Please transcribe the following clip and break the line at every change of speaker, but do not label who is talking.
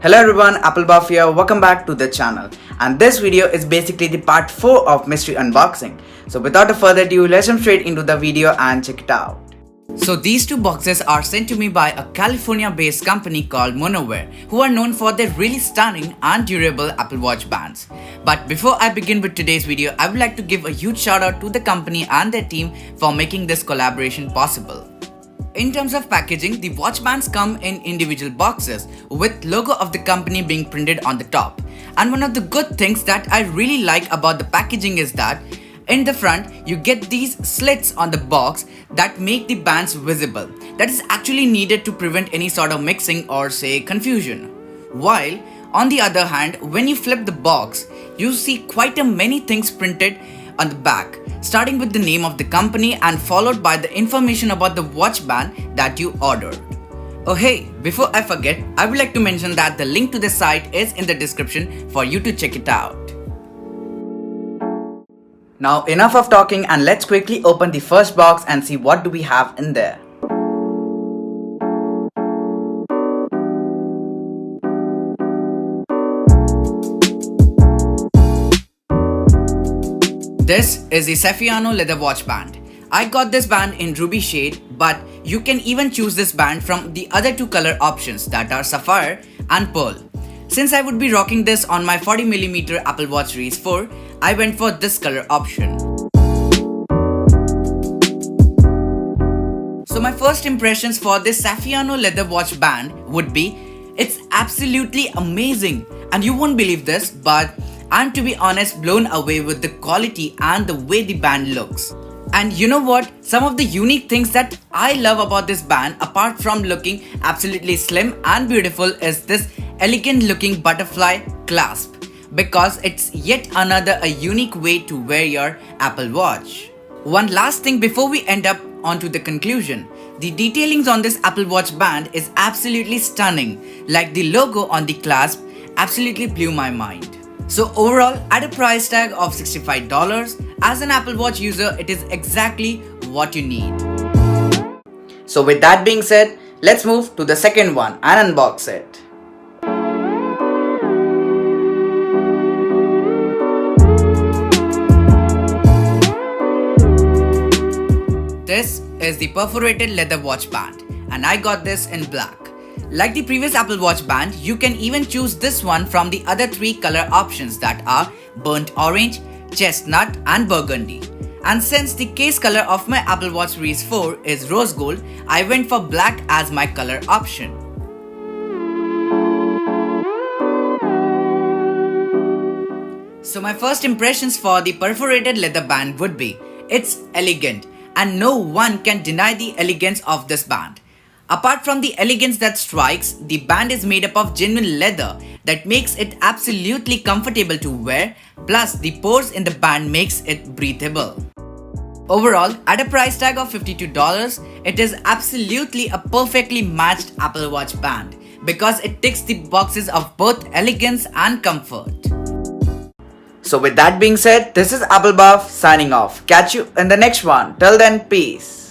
Hello everyone, Applebuff here. Welcome back to the channel. And this video is basically the part 4 of mystery unboxing. So without a further ado, let's jump straight into the video and check it out. So these two boxes are sent to me by a California-based company called Monowear, who are known for their really stunning and durable Apple Watch bands. But before I begin with today's video, I would like to give a huge shout out to the company and their team for making this collaboration possible. In terms of packaging, the watch bands come in individual boxes with logo of the company being printed on the top. And one of the good things that I really like about the packaging is that in the front, you get these slits on the box that make the bands visible. That is actually needed to prevent any sort of mixing or say confusion. While on the other hand, when you flip the box, you see quite a many things printed on the back, starting with the name of the company and followed by the information about the watch band that you ordered. Oh hey, before I forget, I would like to mention that the link to the site is in the description for you to check it out. Now enough of talking and let's quickly open the first box and see what do we have in there. This is the Saffiano leather watch band. I got this band in ruby shade, but you can even choose this band from the other two color options that are sapphire and pearl. Since I would be rocking this on my 40mm Apple Watch Series 4, I went for this color option. So my first impressions for this Saffiano leather watch band would be, it's absolutely amazing and you won't believe this, but I'm to be honest blown away with the quality and the way the band looks. And you know what? Some of the unique things that I love about this band, apart from looking absolutely slim and beautiful, is this elegant looking butterfly clasp, because it's yet another a unique way to wear your Apple Watch. One last thing before we end up onto the conclusion. The detailings on this Apple Watch band is absolutely stunning, like the logo on the clasp absolutely blew my mind. So overall, at a price tag of $65, as an Apple Watch user, it is exactly what you need. So with that being said, let's move to the second one and unbox it. This is the perforated leather watch band, and I got this in black. Like the previous Apple Watch band, you can even choose this one from the other three color options that are burnt orange, chestnut and burgundy. And since the case color of my Apple Watch Series 4 is rose gold, I went for black as my color option. So my first impressions for the perforated leather band would be, it's elegant and no one can deny the elegance of this band. Apart from the elegance that strikes, the band is made up of genuine leather that makes it absolutely comfortable to wear, plus the pores in the band makes it breathable. Overall, at a price tag of $52, it is absolutely a perfectly matched Apple Watch band because it ticks the boxes of both elegance and comfort. So with that being said, this is Applebuff signing off. Catch you in the next one. Till then, peace.